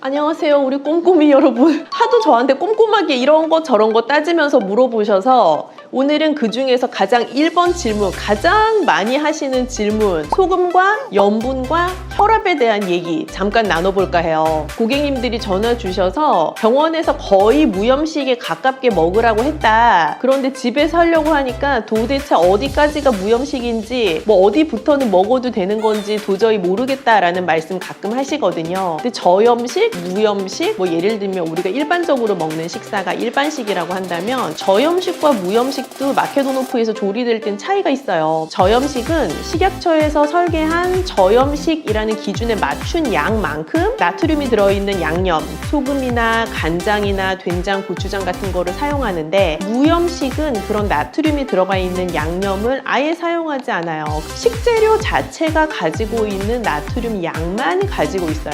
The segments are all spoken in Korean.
안녕하세요, 우리 꼼꼼이 여러분. 하도 저한테 꼼꼼하게 이런 거 저런 거 따지면서 물어보셔서 오늘은 그 중에서 가장 1번 질문, 가장 많이 하시는 질문, 소금과 염분과 혈압에 대한 얘기 잠깐 나눠볼까 해요. 고객님들이 전화 주셔서 병원에서 거의 무염식에 가깝게 먹으라고 했다. 그런데 집에서 하려고 하니까 도대체 어디까지가 무염식인지, 뭐 어디부터는 먹어도 되는 건지 도저히 모르겠다라는 말씀 가끔 하시거든요. 근데 저염식, 무염식, 뭐 예를 들면 우리가 일반적으로 먹는 식사가 일반식이라고 한다면 저염식과 무염식도 마케도노프에서 조리될 땐 차이가 있어요. 저염식은 식약처에서 설계한 저염식이라는 기준에 맞춘 양만큼 나트륨이 들어있는 양념, 소금이나 간장이나 된장, 고추장 같은 거를 사용하는데, 무염식은 그런 나트륨이 들어가 있는 양념을 아예 사용하지 않아요. 식재료 자체가 가지고 있는 나트륨 양만 가지고 있어요.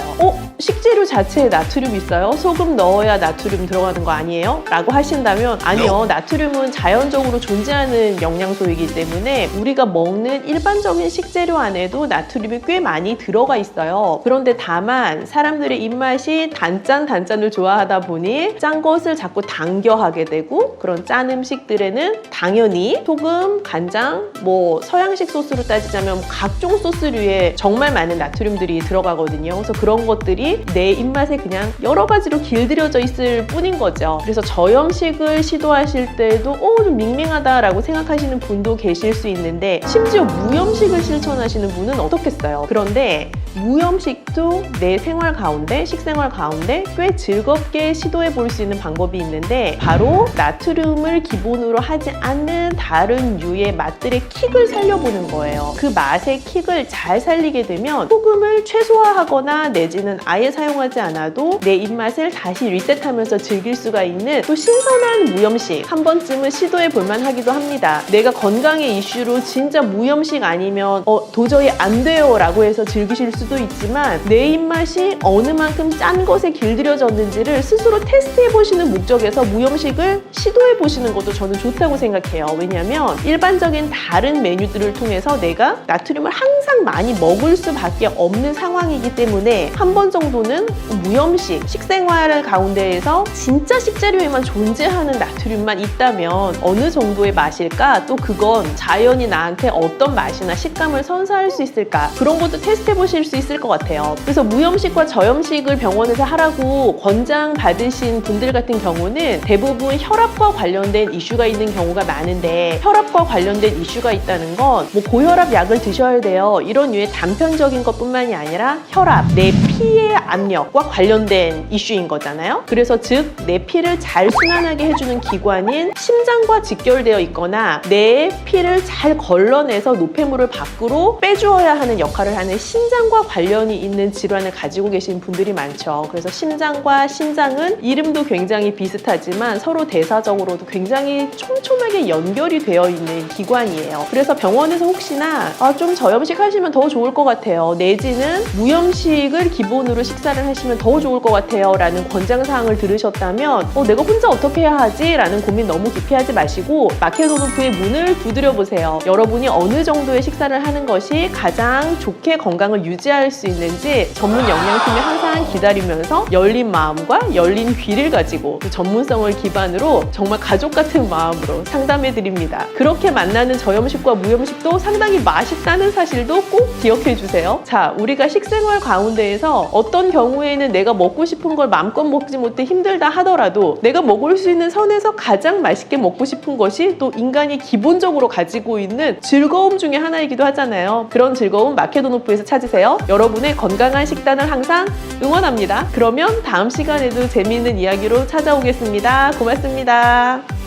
식재료 자체에 나트륨 있어요? 소금 넣어야 나트륨 들어가는 거 아니에요? 라고 하신다면 아니요, 나트륨은 자연적으로 존재하는 영양소이기 때문에 우리가 먹는 일반적인 식재료 안에도 나트륨이 꽤 많이 들어가 있어요. 그런데 다만 사람들의 입맛이 단짠을 좋아하다 보니 짠 것을 자꾸 당겨하게 되고, 그런 짠 음식들에는 당연히 소금, 간장, 뭐 서양식 소스로 따지자면 각종 소스류에 정말 많은 나트륨들이 들어가거든요. 그래서 그런 것들이 내 입맛에 그냥 여러 가지로 길들여져 있을 뿐인 거죠. 그래서 저염식을 시도하실 때도 좀 밍밍하다라고 생각하시는 분도 계실 수 있는데, 심지어 무염식을 실천하시는 분은 어떻겠어요? 그런데 무염식도 내 생활 가운데, 식생활 가운데 꽤 즐겁게 시도해 볼 수 있는 방법이 있는데, 바로 나트륨을 기본으로 하지 않는 다른 유의 맛들의 킥을 살려보는 거예요. 그 맛의 킥을 잘 살리게 되면 소금을 최소화하거나 내지는 아예 사용하지 않아도 내 입맛을 다시 리셋하면서 즐길 수가 있는 또 신선한 무염식, 한 번쯤은 시도해 볼만 하기도 합니다. 내가 건강의 이슈로 진짜 무염식 아니면 도저히 안 돼요 라고 해서 즐기실 수도 있지만, 내 입맛이 어느 만큼 짠 것에 길들여졌는지를 스스로 테스트해 보시는 목적에서 무염식을 시도해 보시는 것도 저는 좋다고 생각해요. 왜냐하면 일반적인 다른 메뉴들을 통해서 내가 나트륨을 항상 많이 먹을 수밖에 없는 상황이기 때문에 한 번 정도는 무염식, 식생활 가운데에서 진짜 식재료에만 존재하는 나트륨만 있다면 어느 정도의 맛일까? 또 그건 자연이 나한테 어떤 맛이나 식감을 선사할 수 있을까? 그런 것도 테스트해 보실 수 있을 것 같아요. 그래서 무염식과 저염식을 병원에서 하라고 권장 받으신 분들 같은 경우는 대부분 혈압과 관련된 이슈가 있는 경우가 많은데, 혈압과 관련된 이슈가 있다는 건 뭐 고혈압 약을 드셔야 돼요, 이런 류의 단편적인 것뿐만이 아니라 혈압, 내 피의 압력과 관련된 이슈인 거잖아요. 그래서 즉 내 피를 잘 순환하게 해주는 기관인 심장과 직결되어 있거나 내 피를 잘 걸러내서 노폐물을 밖으로 빼주어야 하는 역할을 하는 신장과 관련이 있는 질환을 가지고 계신 분들이 많죠. 그래서 심장과 신장은 이름도 굉장히 비슷하지만 서로 대사적으로도 굉장히 촘촘하게 연결이 되어 있는 기관이에요. 그래서 병원에서 혹시나 좀 저염식 하시면 더 좋을 것 같아요, 내지는 무염식을 기본으로 식사를 하시면 더 좋을 것 같아요 라는 권장사항을 들으셨다면 내가 혼자 어떻게 해야 하지? 라는 고민 너무 깊이 하지 마시고 마케도노프의 문을 두드려 보세요. 여러분이 어느 정도의 식사를 하는 것이 가장 좋게 건강을 유지할 수 있는지 전문 영양팀이 항상 기다리면서 열린 마음과 열린 귀를 가지고 그 전문성을 기반으로 정말 가족 같은 마음으로 상담해 드립니다. 그렇게 만나는 저염식과 무염식도 상당히 맛있다는 사실도 꼭 기억해 주세요. 자, 우리가 식생활 가운데에서 어떤 경우에는 내가 먹고 싶은 걸 마음껏 먹지 못해 힘들다 하더라도 내가 먹을 수 있는 선에서 가장 맛있게 먹고 싶은 것이 또 인간이 기본적으로 가지고 있는 즐거움 중에 하나이기도 하잖아요. 그런 즐거움 마케도노프에서 찾으세요. 여러분의 건강한 식단을 항상 응원합니다. 그러면 다음 시간에도 재미있는 이야기로 찾아오겠습니다. 고맙습니다.